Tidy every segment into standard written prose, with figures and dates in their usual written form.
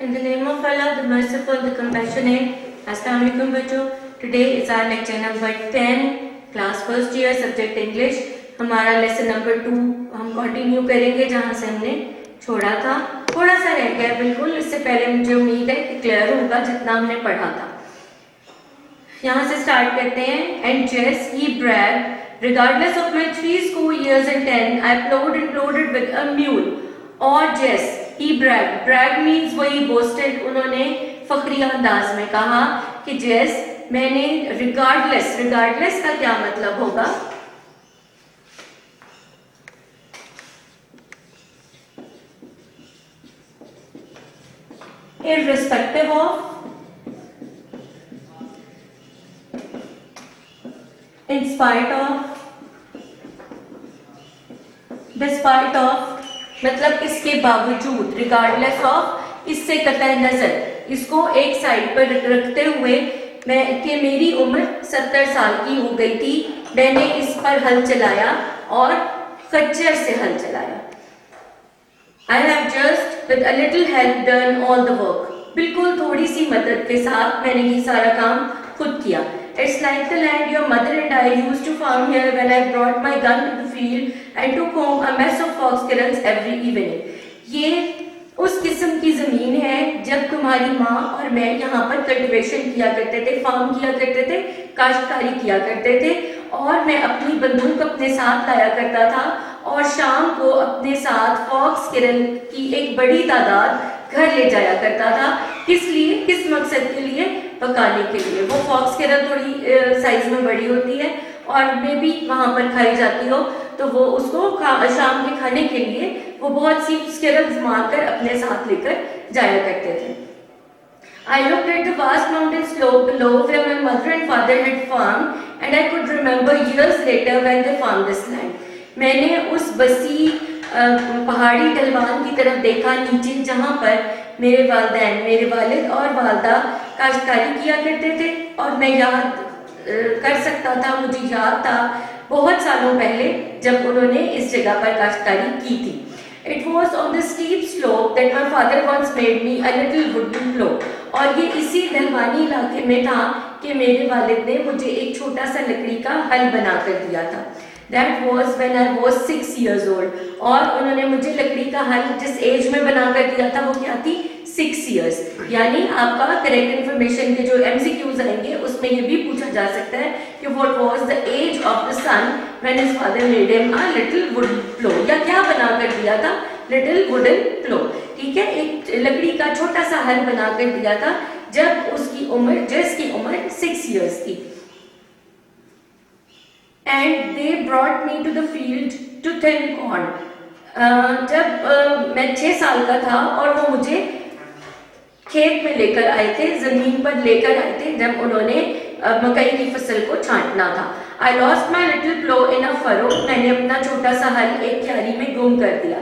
In the name of Allah, the Merciful, the Compassionate. Assalamu alaikum बच्चों. Today is our lecture number 10, class first year, subject English. हमारा lesson number 2 हम continue करेंगे जहाँ से हमने छोड़ा था. थोड़ा सा रह गया बिल्कुल. इससे पहले मुझे उम्मीद है कि क्लियर होगा जितना हमने पढ़ा था. यहाँ से स्टार्ट करते हैं. And Jess, he bragged, regardless of my 3 school years and 10, I plowed and plodded with a mule. और Jess, he bragged. Brag means वही boasted. उन्होंने फखरी अंदाज में कहा कि Jess, मैंने regardless का क्या मतलब होगा? Irrespective of, in spite of, despite of, मतलब इसके बावजूद, रिगार्डलेस ऑफ, इससे कतई नजर, इसको एक साइड पर रखते हुए कि मेरी उम्र 70 साल की हो गई थी, मैंने इस पर हल चलाया और खच्चर से हल चलाया. I have just with a little help done all the work. बिल्कुल थोड़ी सी मदद के साथ मैंने ये सारा काम खुद किया. It's like the land your mother and I used to farm here when I brought my gun to the field and took home a mess of fox squirrels every evening. ये उस किस्म की जमीन है जब तुम्हारी माँ और मैं यहाँ पर कल्टीवेशन किया करते थे, फार्म किया करते थे, काश्तकारी किया करते थे, और मैं अपनी बंदूक अपने साथ लाया करता था और शाम को अपने साथ फॉक्स स्क्विरल की एक बड़ी तादाद घर ले जाया करता था. किस लिए, किस मकसद के लिए? पकाने के लिए. वो फॉक्स स्क्विरल थोड़ी साइज में बड़ी होती है और मे भी वहाँ पर खाई जाती हो, तो वो उसको शाम के खाने के लिए वो बहुत सी स्क्विरल्स मारकर अपने साथ लेकर जाया करते थे. I looked at the vast mountain slope below where my mother and father had farmed and I could remember years later when they farmed this land. मैंने उस बसी पहाड़ी ढलवान की तरफ देखा नीचे जहाँ पर मेरे वालिदैन, मेरे वालिद और वालदा काश्तकारी किया करते थे, और मैं याद कर सकता था, मुझे याद था बहुत सालों पहले जब उन्होंने इस जगह पर काश्तकारी की थी. It was on the steep slope that my father once made me a little wooden plow. और ये इसी ढलवानी इलाके में था कि मेरे वालिद ने मुझे एक छोटा सा लकड़ी का हल बना कर दिया था. That was when I was 6 years old. और उन्होंने मुझे लकड़ी का हल जिस एज में बना कर दिया था वो क्या थी? 6 years. यानी आपका करेक्ट इन्फॉर्मेशन के जो MCQs आएंगे उसमें ये भी पूछा जा सकता है कि what was the age of the son when his father made him a little wooden plow. या क्या बना कर दिया था? Little wooden plow. ठीक है, एक लकड़ी का छोटा सा हल बना कर दिया था जब उसकी उम्र, जिसकी उम्र 6 years थी. And they brought me to the field to thin corn. जब मैं 6 साल का था और वो मुझे खेत में लेकर आए थे, जमीन पर लेकर आए थे जब उन्होंने मकई की फसल को छांटना था. I lost my little plow in a furrow. मैंने अपना छोटा सा हल एक क्यारी में गुम कर दिया.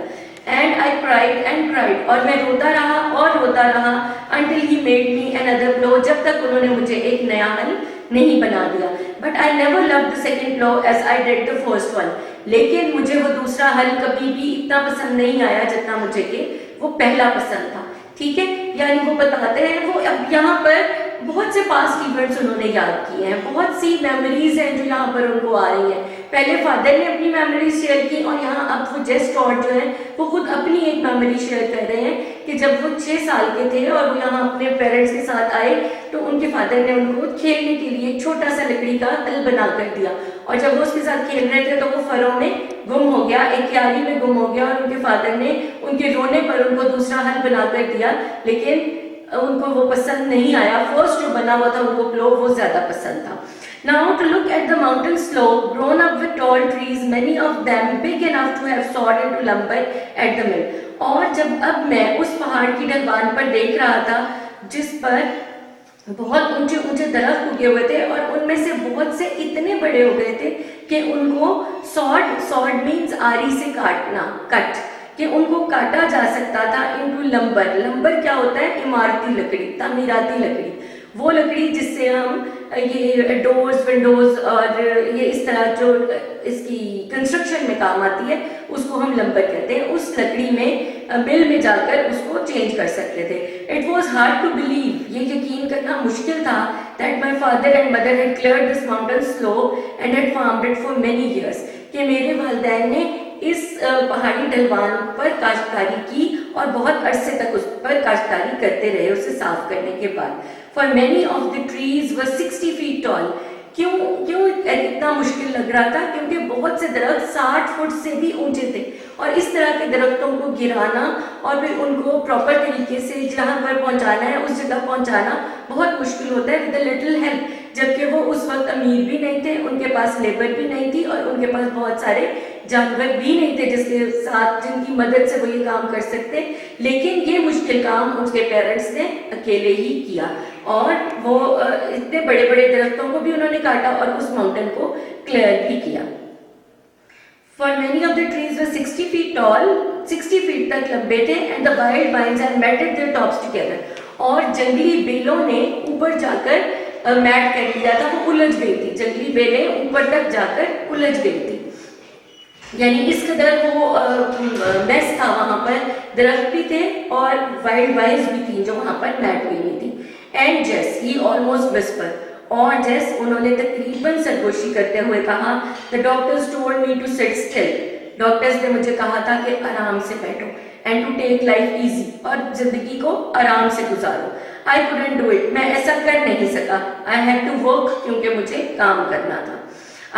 And I cried and cried. और मैं रोता रहा और रोता रहा until he made me another plow. जब तक उन्होंने मुझे एक नया हल नहीं बना दिया. But I never loved the second plow as I did the first one. लेकिन मुझे वो दूसरा हल कभी भी इतना पसंद नहीं आया जितना मुझे कि वो पहला पसंद था. ठीक है, यानी वो बताते हैं, वो अब यहाँ पर बहुत से पास्ट इवेंट्स उन्होंने याद किए हैं, बहुत सी मेमोरीज हैं जो यहाँ पर उनको आ रही हैं. पहले फादर ने अपनी मेमोरीज शेयर की और यहाँ अब वो जेस्ट टॉड जो है वो खुद अपनी एक मेमोरी शेयर कर रहे हैं कि जब वो 6 साल के थे और वो यहाँ अपने पेरेंट्स के साथ आए तो उनके फादर ने उनको खेलने के लिए छोटा सा लकड़ी का हल बना कर दिया, और जब वो उसके साथ खेल रहे थे तो वो फरों में गुम हो गया, एक क्यारी में गुम हो गया, और उनके फादर ने उनके रोने पर उनको दूसरा हल बना कर दिया, लेकिन उनको वो पसंद नहीं आया. फर्स्ट जो बना हुआ था उनको प्लो वो ज्यादा पसंद था. Now to look at the mountain slope grown up with tall trees, many of them big enough to have sawed into lumber at the mill. और जब अब मैं उस पहाड़ की ढलवान पर देख रहा था जिस पर बहुत ऊंचे ऊंचे दरख्त उगे हुए थे और उनमें से बहुत से इतने बड़े हो गए थे कि उनको सॉड मीन्स आरी से काटना, कट, कि उनको काटा जा सकता था इनटू लंबर. लंबर क्या होता है? इमारती लकड़ी, तामीराती लकड़ी, वो लकड़ी जिससे हम ये डोर्स विंडोज और ये इस तरह जो इसकी कंस्ट्रक्शन में काम आती है उसको हम लंबर कहते हैं, उस लकड़ी में मिल में जाकर उसको चेंज कर सकते थे। It was hard to believe, ये यकीन करना मुश्किल था that my father and mother had cleared this mountain slope and had farmed it for many years, कि मेरे वालिदैन ने इस पहाड़ी ढलवान पर काश्तकारी की और बहुत अरसे तक उस पर काश्तकारी करते रहे उसे साफ करने के बाद। For many of the trees were 60 feet toll. क्यों क्यों इतना मुश्किल लग रहा था? क्योंकि बहुत से दरख्त 60 फुट से भी ऊंचे थे और इस तरह के दरख्तों को गिराना और फिर उनको प्रॉपर तरीके से जहाँ पर पहुँचाना है उस जगह पहुँचाना बहुत मुश्किल होता है विद अ लिटिल हेल्प, जबकि वो उस वक्त अमीर भी नहीं थे, उनके पास लेबर भी नहीं थी और उनके पास बहुत सारे जानवर भी नहीं थे जिसके साथ जिनकी मदद से वो ये काम कर सकते। लेकिन ये मुश्किल काम उनके पेरेंट्स ने अकेले ही किया और वो इतने बड़े बड़े दरख्तों को भी उन्होंने काटा और उस माउंटेन को क्लियर भी किया। For many of the trees were 60 feet tall, 60 feet तक लंबे थे and the wild vines had matted their tops together, और जंगली बेलों ने ऊपर जाकर मैट कर लिया था, वो उलझ गई थी, जंगली बेलें ऊपर तक जाकर उलझ गई थी, यानी इस कदर वो मेस था वहां पर, दरख्त भी थे और वाइल्ड वाइन्स भी थी जो वहां पर मैट हुई हुई थी। एंड जेस ही ऑलमोस्ट विस्पर, और जेस उन्होंने तकरीबन सरगोशी करते हुए कहा, the doctors told me to sit still, doctors ने मुझे कहा था कि आराम से बैठो, and to take life easy, और जिंदगी को आराम से गुजारो। आई कुडंट डू इट, मैं ऐसा कर नहीं सका। आई हैड टू वर्क, क्योंकि मुझे काम करना था।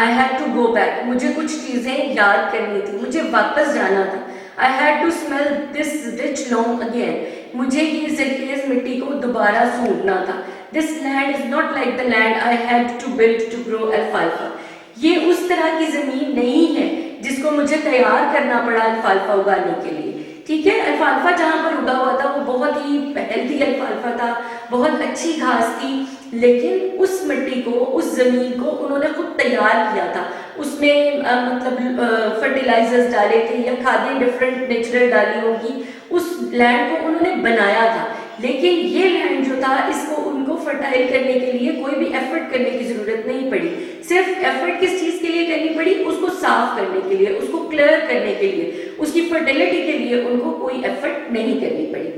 I had to go back, मुझे कुछ चीजें याद करनी थी, मुझे वापस जाना था। I had to smell this rich long again, मुझे ये ज़रखेज़ मिट्टी को दोबारा सूंघना था। This land is not like the land I had to build to grow अल्फाल्फा, ये उस तरह की जमीन नहीं है जिसको मुझे तैयार करना पड़ा अल्फाल्फा उगाने के लिए। ठीक है, अल्फाल्फा जहाँ पर उगा हुआ था वो बहुत ही हेल्थी अल्फाल्फा था, बहुत अच्छी घास थी, लेकिन उस मिट्टी को, उस जमीन को उन्होंने खुद तैयार किया था, उसमें मतलब फर्टिलाइजर्स डाले थे या खादें डिफरेंट नेचुरल डाली होगी, उस लैंड को उन्होंने बनाया था। लेकिन ये लैंड जो था, इसको उनको फर्टाइल करने के लिए कोई भी एफर्ट करने की जरूरत नहीं पड़ी। सिर्फ एफर्ट किस चीज के लिए करनी पड़ी? उसको साफ करने के लिए, उसको क्लियर करने के लिए, उसकी फर्टिलिटी के लिए उनको कोई एफर्ट नहीं करनी पड़ी।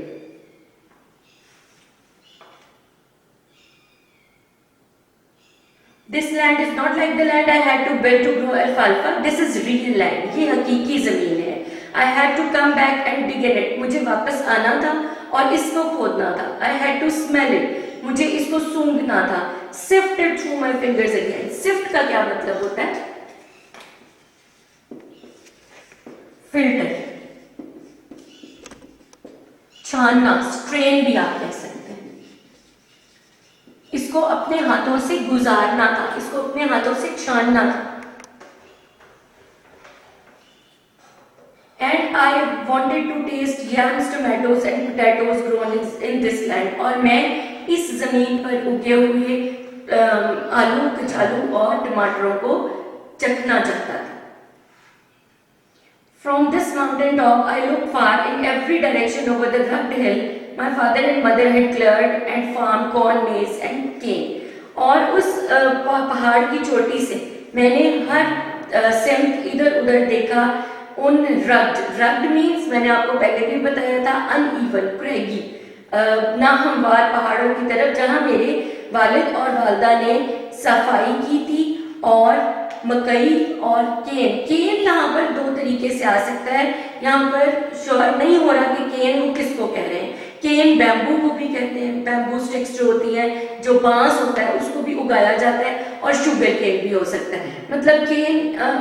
This land is not like the land I had to build to grow alfalfa. This is real land. ये हकीकी जमीन है। I had to come back and dig in it. मुझे वापस आना था और इसको खोदना था। I had to smell it. मुझे इसको सूंघना था। Sift it through my fingers again. Sift का क्या मतलब होता है? फिल्टर, छानना, स्ट्रेन भी आप कह सकते हैं। इसको अपने हाथों से गुजारना था, इसको अपने हाथों से छानना था। And I wanted to taste yams, tomatoes and potatoes grown in this land. और मैं इस जमीन पर उगे हुए आलू, कचालू और टमाटरों को चखना चाहता था। From this mountain top, I looked far in every direction over the rugged hill. My father and mother had cleared and farmed corn, maize and cane. और उस पहाड़ की चोटी से मैंने हर सेम इधर उधर देखा उन रग्ड मीन्स, मैंने आपको पहले भी बताया था, अनइवन, क्रैगी, नाहमवार पहाड़ों की तरफ जहाँ मेरे वालिद और वालदा ने सफाई की थी। और मकई और केन यहाँ पर दो तरीके से आ सकता है, यहाँ पर श्योर नहीं हो रहा कि केन वो किसको कह रहे हैं। केन बैम्बू को भी कहते हैं, बैम्बू स्टिक्स जो होती हैं, जो बांस होता है उसको भी उगाया जाता है, और शुगर केन भी हो सकता है। मतलब केन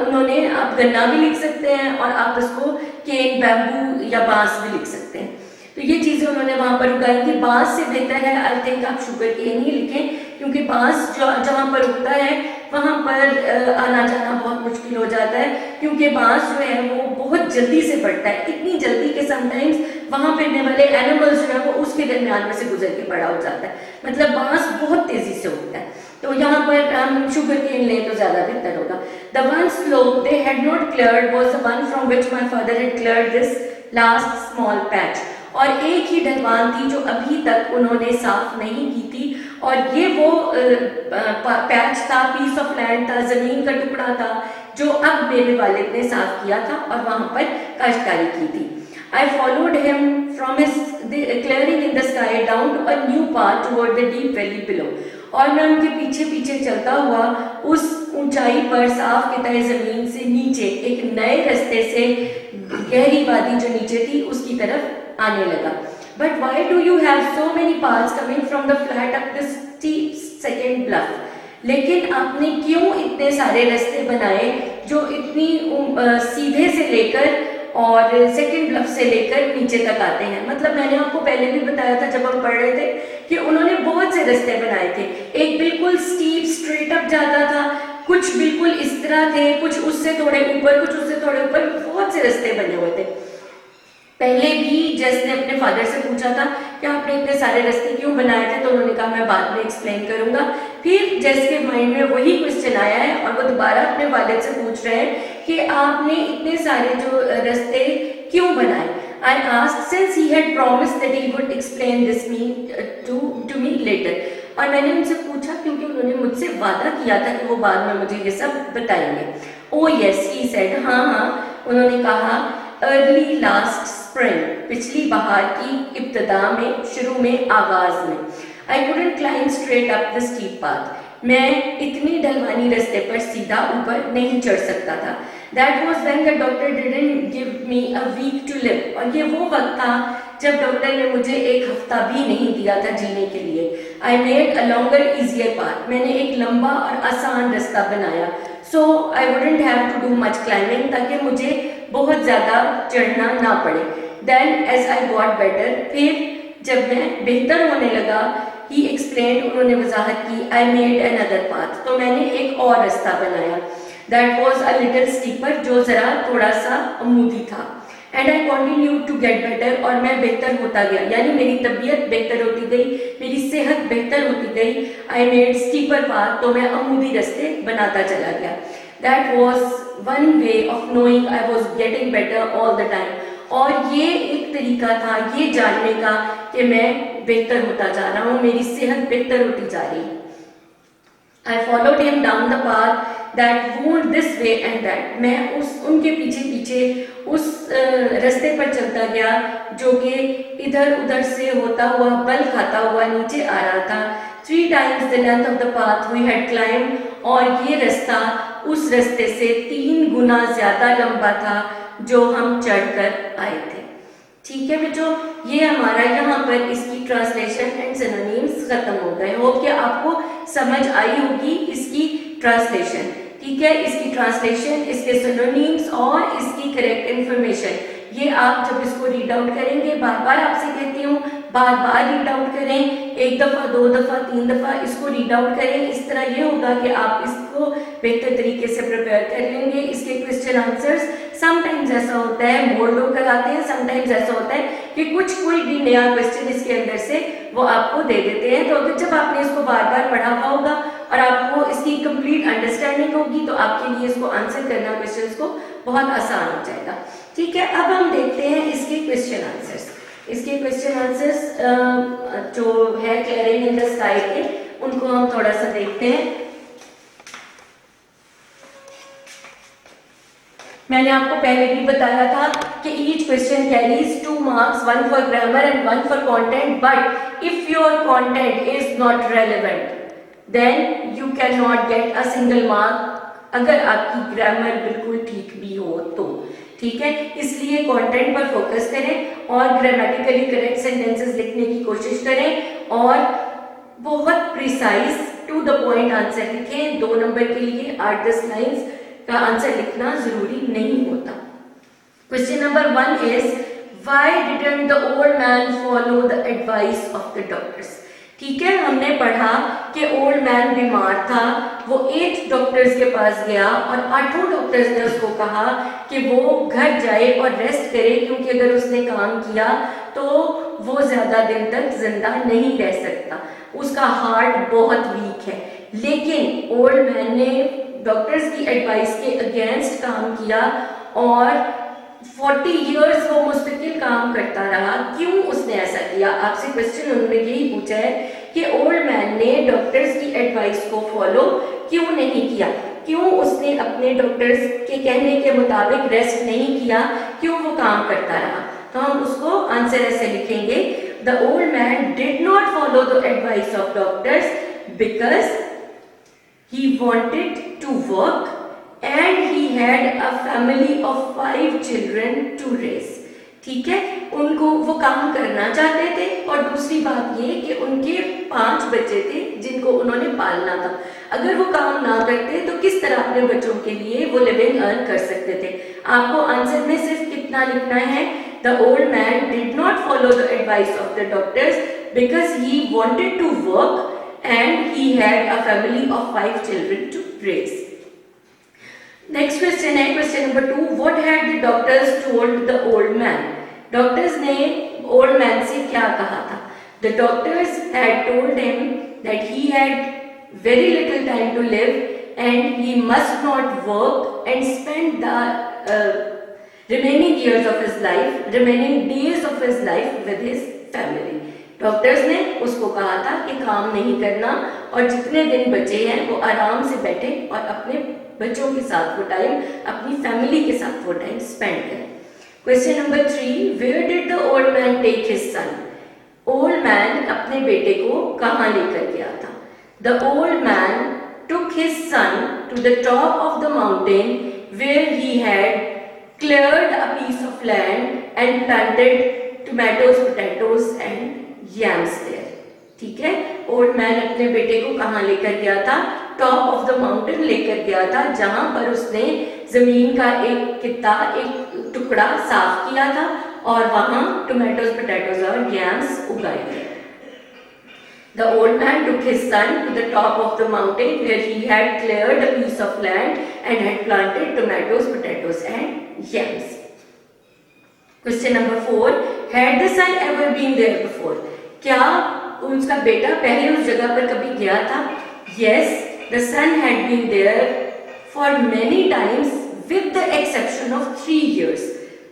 उन्होंने, आप गन्ना भी लिख सकते हैं और आप उसको केन, बैम्बू या बांस भी लिख सकते हैं। तो ये चीज़ें उन्होंने वहाँ पर उगाई थी। बांस से बेहतर है आई थिंक आप शुगर केन ही लिखें, क्योंकि बांस जहाँ पर उगता है वहाँ पर आना जाना बहुत मुश्किल हो जाता है, क्योंकि बांस जो है वो बहुत जल्दी से बढ़ता है, इतनी जल्दी के समटाइम्स वहाँ पे रहने वाले एनिमल्स जो है वो उसके दरमियान में से गुजर के बड़ा हो जाता है। मतलब बांस बहुत तेजी से उगता है। तो यहाँ पर हम शुगर केन लें तो ज़्यादा बेहतर होगा। The one slope they had not cleared was the one from which my father had cleared this last small patch. और एक ही ढलवान थी जो अभी तक उन्होंने साफ नहीं की थी, और ये वो पैच था, पीस ऑफ लैंड था, जमीन का टुकड़ा था जो अब मेरे वालिद ने साफ किया था और वहां पर काश्तकारी की थी। I followed him from his clearing in the sky down to a new path toward the deep valley below। और मैं उनके पीछे पीछे चलता हुआ उस ऊंचाई पर साफ की तय जमीन से नीचे एक नए रास्ते से गहरी वादी जो नीचे थी उसकी तरफ आने लगा। But why do you have so many paths coming from the flat up this steep second bluff? लेकिन आपने क्यों इतने सारे रास्ते बनाए जो इतनी सीधे से लेकर और सेकंड ब्लफ से लेकर नीचे तक आते हैं? मतलब मैंने आपको पहले भी बताया था जब हम पढ़ रहे थे कि उन्होंने बहुत से रास्ते बनाए थे। एक बिल्कुल स्टीप स्ट्रेट अप जाता था, कुछ बिल्कुल इस तरह थे, कुछ उससे थोड़े ऊपर, कुछ उससे थोड़े ऊपर, बहुत से रास्ते बने हुए थे। पहले भी जस ने अपने फादर से पूछा था कि आपने इतने सारे रास्ते क्यों बनाए थे, तो उन्होंने कहा मैं बाद में एक्सप्लेन करूंगा। फिर जस के माइंड में वही क्वेश्चन आया है और वो दोबारा अपने वालिद से पूछ रहे हैं कि आपने इतने सारे जो रास्ते क्यों बनाए। I asked since he had promised that he would explain this me to me later. और मैंने उनसे पूछा क्योंकि उन्होंने मुझसे वादा किया था कि वो बाद में मुझे ये सब बताएंगे। ओ यस ही सेड, हाँ हाँ उन्होंने कहा, अर्ली लास्ट स्प्रिंग, पिछली बहार की इब्तदा में, शुरू में, आगाज में। I couldn't climb straight up the steep path, मैं इतनी ढलवानी रास्ते पर सीधा ऊपर नहीं चढ़ सकता था। That was when the doctor didn't give me a week to live, और ये वो वक्त था जब डॉक्टर ने मुझे एक हफ्ता भी नहीं दिया था जीने के लिए। I made a longer easier path, मैंने एक लंबा और आसान रास्ता बनाया। So I wouldn't have to do much climbing, ताकि मुझे बहुत ज़्यादा चढ़ना ना पड़े। Then as I got better, फिर जब मैं बेहतर होने लगा, ही एक्सप्लेन, उन्होंने वजाहत की, आई मेड अनदर पाथ, तो मैंने एक और रास्ता बनाया। That was a little steeper, जो ज़रा थोड़ा सा अमूदी था। And I continue to get better, और मैं बेहतर होता गया, यानी मेरी तबीयत बेहतर होती गई, मेरी सेहत बेहतर होती गई। आई मेड स्टीपर पाथ, तो मैं अमूदी रास्ते बनाता चला गया। That was one way of knowing I was getting better all the time, और ये एक तरीका था ये जानने का कि मैं बेहतर होता जा रहा हूँ, मेरी सेहत बेहतर होती जा रही है। I followed him down the path that wound this way and that, मैं उनके पीछे पीछे उस रास्ते पर चलता गया जो कि इधर उधर से होता हुआ, बल खाता हुआ नीचे आ रहा था। 3 times the length of the path we had climbed, और ये रास्ता उस रास्ते से 3 गुना ज्यादा लंबा था जो हम चढ़कर आए थे। ठीक है बच्चों, ये हमारा यहाँ पर इसकी ट्रांसलेशन एंड सिनोनिम्स खत्म हो गए। होप कि आपको समझ आई होगी इसकी ट्रांसलेशन। ठीक है, इसकी ट्रांसलेशन, इसके सिनोनिम्स और इसकी करेक्ट इंफॉर्मेशन, ये आप जब इसको रीड आउट करेंगे, बार बार आपसे कहती हूँ बार बार रीड आउट करें, 1 दफ़ा 2 दफ़ा 3 दफ़ा इसको रीड आउट करें। इस तरह ये होगा कि आप इसको बेहतर तरीके से प्रिपेयर कर लेंगे। इसके क्वेश्चन आंसर्स समटाइम्स ऐसा होता है मोड़ लो कराते हैं, समटाइम्स ऐसा होता है कि कोई भी नया क्वेश्चन इसके अंदर से वो आपको दे देते हैं। तो अगर जब आपने इसको बार बार पढ़ा हुआ होगा और आपको इसकी कंप्लीट अंडरस्टैंडिंग होगी तो आपके लिए इसको आंसर करना क्वेश्चन को बहुत आसान हो जाएगा। ठीक है, अब हम देखते हैं इसके क्वेश्चन आंसर्स। इसके क्वेश्चन आंसर्स जो है क्लियरिंग इन द स्काई के, उनको हम थोड़ा सा देखते हैं। मैंने आपको पहले भी बताया था कि each question carries 2 marks, 1 for grammar and 1 for content, but if your content is not relevant then you can not get a single mark, अगर आपकी ग्रामर बिल्कुल ठीक भी हो तो। ठीक है, इसलिए कंटेंट पर फोकस करें और ग्रामेटिकली करेक्ट सेंटेंसेस लिखने की कोशिश करें और बहुत precise to the point answer लिखें। 2 नंबर के लिए 8-10 लाइन्स का आंसर लिखना जरूरी नहीं होता। Question number 1 is why didn't the old man follow the advice of the doctors. ठीक है, हमने पढ़ा कि ओल्ड मैन बीमार था, वो 8 डॉक्टर्स के पास गया और 8 डॉक्टर्स ने उसको कहा कि वो घर जाए और रेस्ट करे, क्योंकि अगर उसने काम किया तो वो ज्यादा दिन तक जिंदा नहीं रह सकता, उसका हार्ट बहुत वीक है। लेकिन ओल्ड मैन ने डॉक्टर्स की एडवाइस के अगेंस्ट काम किया और 40 इयर्स वो मुस्तकिल काम करता रहा। क्यों उसने ऐसा किया? आपसे क्वेश्चन उन्होंने यही पूछा है कि ओल्ड मैन ने डॉक्टर्स की एडवाइस को फॉलो क्यों नहीं किया, क्यों उसने अपने डॉक्टर्स के कहने के मुताबिक रेस्ट नहीं किया, क्यों वो काम करता रहा। तो हम उसको आंसर ऐसे लिखेंगे, the old man did not follow the advice of doctors because he wanted to work and he had a family of 5 children to raise। ठीक है, उनको वो काम करना चाहते थे और दूसरी बात ये कि उनके 5 बच्चे थे जिनको उन्होंने पालना था। अगर वो काम ना करते तो किस तरह अपने बच्चों के लिए वो लिविंग अर्न कर सकते थे। आपको आंसर में सिर्फ कितना लिखना है, the old man did not follow the advice of the doctors because he wanted to work and he had a family of 5 children to raise। Next question है question number 2, what had the doctors told the old man? Doctors ने old man से क्या कहा था? The doctors had told him that he had very little time to live and he must not work and spend the remaining years of his life, remaining days of his life with his family। Doctors ने उसको कहा था कि काम नहीं करना और जितने दिन बचे हैं वो आराम से बैठे और अपने बच्चों के साथ वो टाइम, अपनी फैमिली के साथ वो टाइम स्पेंड करें। Question number 3, where did the old man take his son? Old man अपने बेटे को कहाँ लेकर गया था? The old man took his son to the top of the mountain where he had cleared a piece of land and planted tomatoes, potatoes and yams there। ठीक है, old man अपने बेटे को कहाँ लेकर गया था? टॉप ऑफ द माउंटेन लेकर गया था जहां पर उसने जमीन का एक कित्ता, एक टुकड़ा साफ किया था और वहां टोमेटोज, पोटैटोज और yams उगाए थे। The old man took his son to the top of the mountain where he had cleared a piece of land and had planted tomatoes, potatoes and yams। Question number 4, had the son ever been there before? क्या उसका बेटा पहले उस जगह पर कभी गया था? Yes, the son had been there for many times with the exception of 3 years।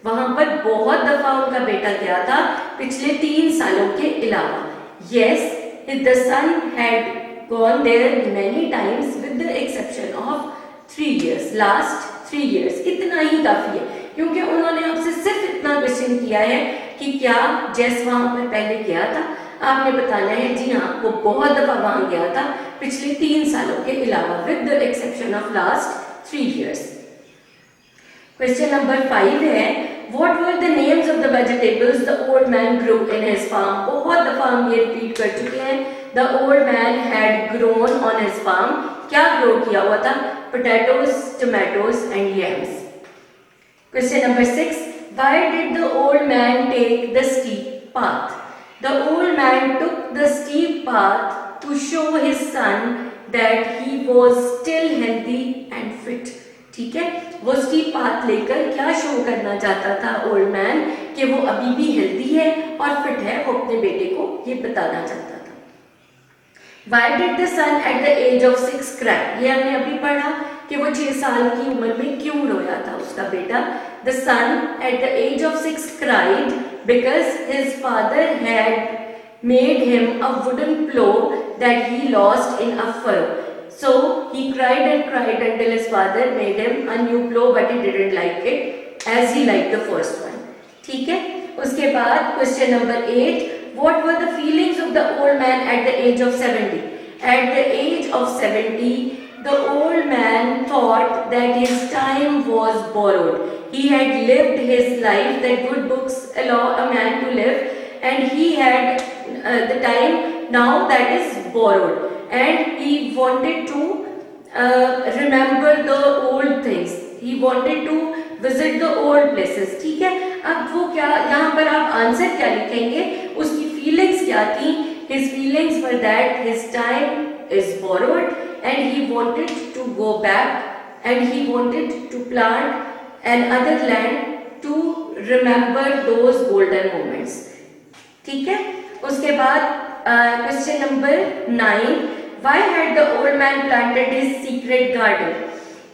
वहां पर बहुत दफा उनका बेटा गया था पिछले 3 सालों के अलावा। Yes, the son had gone there many times with the exception of 3 years, last 3 years। इतना ही काफी है क्योंकि उन्होंने आपसे सिर्फ इतना क्वेश्चन किया है कि क्या जेस वहां पर पहले गया था। आपने बताना है जी हाँ, वो बहुत दफा वहां गया था पिछले 3 सालों के अलावा with the exception of last 3 years। Question number 5 है, what were the names of the vegetables the old man grow in his farm? बहुत दफा हम ये रिपीट कर चुके हैं, the old man had grown on his farm. क्या grow किया हुआ था? Potatoes, tomatoes and yams। Question number 6, why did the old man take the steep path? The old man took the steep path to show his son that he was still healthy and fit। ठीक है, वो steep path लेकर क्या show करना चाहता था old man कि वो अभी भी हेल्दी है और फिट है, वो अपने बेटे को ये बताना चाहता था। Why did the son at the age of 6 cry? ये हमने अभी पढ़ा कि वो 6 साल की उम्र में क्यों रोया था उसका बेटा। The son at the age of 6 cried because his father had made him a wooden plow that he lost in a furrow। So he cried and cried until his father made him a new plow, but he didn't like it as he liked the first one। ठीक है, उसके बाद question number 8, what were the feelings of the old man at the age of 70? At the age of 70, the old man thought that his time was borrowed। He had lived his life that good books allow a man to live, and he had the time now that is borrowed, and he wanted to remember the old things। He wanted to visit the old places। ठीक है, अब वो क्या, यहाँ पर आप answer क्या लिखेंगे, उसकी फीलिंग्स क्या थी? His feelings were that his time is borrowed and he wanted to go back and he wanted to plant another land to remember those golden moments। ठीक है, उसके बाद question number 9, why had the old man planted his secret garden?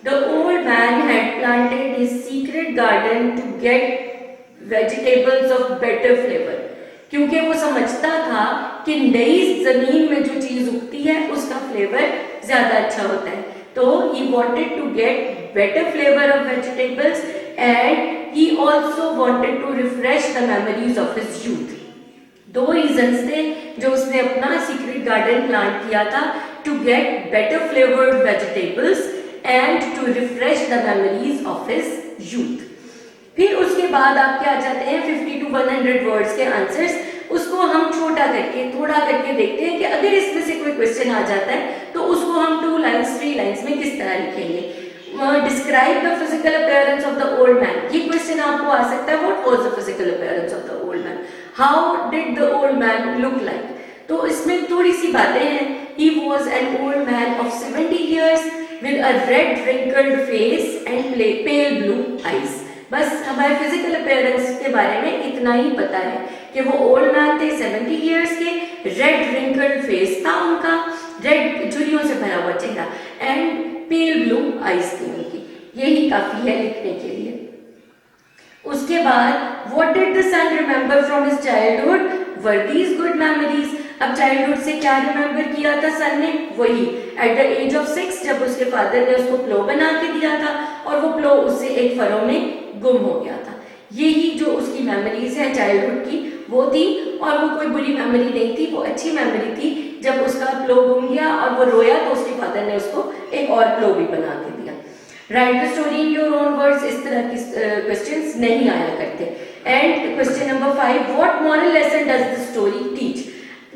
The old man had planted his secret garden to get vegetables of better flavour, क्योंकि वो समझता था कि नई जमीन में जो चीज उगती है उसका फ्लेवर ज्यादा अच्छा होता है। तो he wanted to get better flavor of vegetables and he also wanted to refresh the memories of his youth. दो रीजंस थे जो उसने अपना सीक्रेट गार्डन प्लांट किया था, to get better flavoured vegetables and to refresh the memories of his youth. फिर उसके बाद आप क्या चाहते हैं 50 to 100 वर्ड्स के आंसर्स, उसको हम छोटा करके थोड़ा करके देखते हैं कि अगर इसमें से कोई क्वेश्चन आ जाता है तो उसको हम 2 लाइन्स 3 लाइन्स में किस तरह लिखेंगे। Describe the physical appearance of the old man, ये क्वेश्चन आपको आ सकता है। What was the physical appearance of the old man, how did the old man look like. तो इसमें थोड़ी सी बातें हैं। He was an old man of 70 years with a red wrinkled face and pale blue eyes। बस हमारे physical appearance के बारे में इतना ही पता है कि वो ओल्ड मैन थे 70 years के, रेड रिंकल्ड फेस था उनका, रेड झुर्रियों से भरा हुआ चेहरा एंड पेल ब्लू आईज थी उनकी। यही काफी है लिखने के लिए। उसके बाद what did the son remember from his childhood, were these good memories. अब चाइल्डहुड से क्या रिमेंबर किया था सन ने, वही एट द एज ऑफ 6 जब उसके फादर ने उसको प्लो बना के दिया था और वो प्लो उससे एक फरों में गुम हो गया था। यही जो उसकी मेमोरीज है चाइल्डहुड की वो थी, और वो कोई बुरी मेमोरी नहीं थी, वो अच्छी मेमोरी थी। जब उसका प्लो गुम गया और वो रोया तो उसके फादर ने उसको एक और प्लो भी बना के दिया। Right the story in your own words, इस तरह की क्वेश्चंस नहीं आया करते। And question number 5, what moral lesson does the story teach.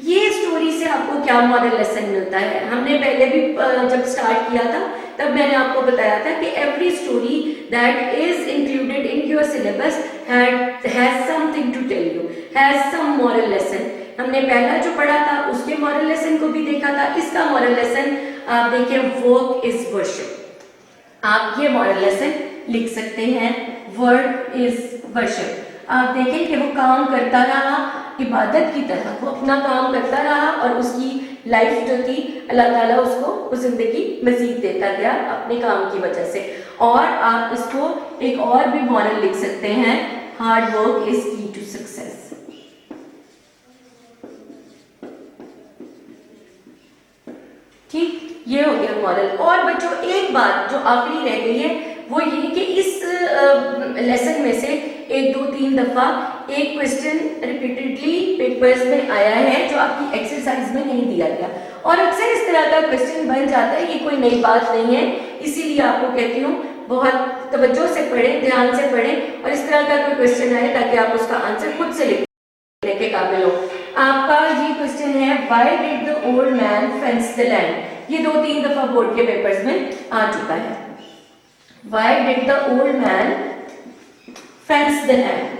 ये स्टोरी से आपको क्या मॉरल लेसन मिलता है। हमने पहले भी जब स्टार्ट किया था तब मैंने आपको बताया था कि every story that is included in your syllabus has something to tell you, has some moral lesson. हमने पहला जो पढ़ा था उसके मॉरल लेसन को भी देखा था। इसका मॉरल लेसन आप देखिए, वर्क इज वर्शिप। आप ये मॉरल लेसन लिख सकते हैं, वर्क इज वर्शिप। आप देखें कि वो काम करता रहा इबादत की तरह, वो अपना काम करता रहा और उसकी लाइफ जो थी अल्लाह ताला उसको वो जिंदगी मजीद देता गया अपने काम की वजह से। और आप इसको एक और भी मॉरल लिख सकते हैं, हार्ड वर्क इज की टू सक्सेस। ठीक, ये हो गया मॉरल। और बच्चों एक बात जो आखिरी रह गई है वो ये कि इस लेसन में से 1 2 3 दफा एक क्वेश्चन रिपीटेडली पेपर्स में आया है जो आपकी एक्सरसाइज में नहीं दिया गया, और अक्सर इस तरह का क्वेश्चन बन जाता है। ये कोई नई बात नहीं है, इसीलिए आपको कहती हूँ बहुत तवज्जो से पढ़ें, ध्यान से पढ़ें और इस तरह का कोई क्वेश्चन आए ताकि आप उसका आंसर खुद से लिखने के काबिल हो। आपका ये क्वेश्चन है, why did the old man fence the land. ये 2 3 दफा बोर्ड के पेपर्स में आ चुका है। Why did the old man fence the land?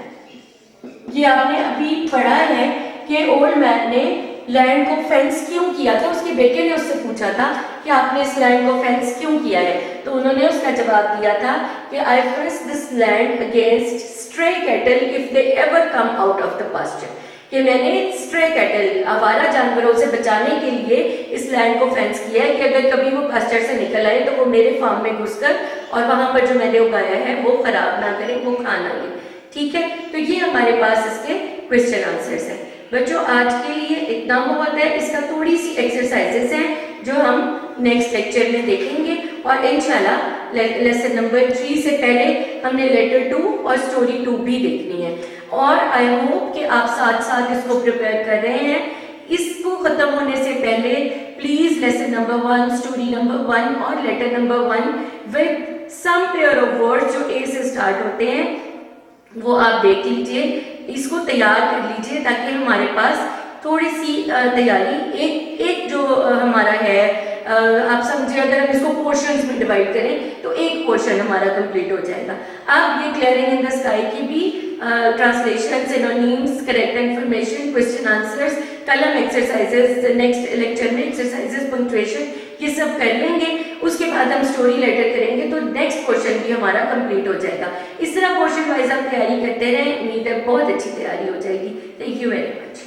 ये आपने अभी पढ़ा है कि ओल्ड मैन ने लैंड को फेंस क्यों किया था। उसके बेटे ने उससे पूछा था कि आपने इस लैंड को फेंस क्यों किया है, तो उन्होंने उसका जवाब दिया था कि I fence this land against stray cattle if they ever come out of the pasture. कि मैंने स्ट्रे कैटल आवारा जानवरों से बचाने के लिए इस लैंड को फेंस किया है कि अगर कभी वो पास्चर से निकल आए तो वो मेरे फार्म में घुसकर और वहां पर जो मैंने उगाया है वो खराब ना करें, वो खा ना ले। ठीक है, तो ये हमारे पास इसके क्वेश्चन आंसर्स हैं। बच्चों आज के लिए इतना बहुत है। इसका थोड़ी सी एक्सरसाइजेस हैं जो हम नेक्स्ट लेक्चर में देखेंगे, और इंशाल्लाह लेसन नंबर 3 से पहले हमने लेटर 2 और स्टोरी 2 भी देखनी है। और आई होप कि आप साथ साथ इसको प्रिपेयर कर रहे हैं। इसको खत्म होने से पहले please lesson number 1, story number 1 और letter number 1 with some pair of words जो ए से स्टार्ट होते हैं वो आप देख लीजिए, इसको तैयार कर लीजिए ताकि हमारे पास थोड़ी सी तैयारी एक जो हमारा है, आप समझिए अगर हम इसको पोर्शंस में डिवाइड करें तो एक पोर्शन हमारा कंप्लीट हो जाएगा। अब ये क्लियरिंग इन द स्काई की भी translation, synonyms, correct information, question answers, कलम एक्सरसाइजेस, नेक्स्ट लेक्चर में एक्सरसाइजेस, पंक्चुएशन, ये सब कर लेंगे। उसके बाद हम स्टोरी लेटर करेंगे तो नेक्स्ट पोर्शन भी हमारा कंप्लीट हो जाएगा। इस तरह पोर्शन वाइज आप तैयारी करते रहें, उम्मीद है बहुत अच्छी तैयारी हो जाएगी। Thank you very much.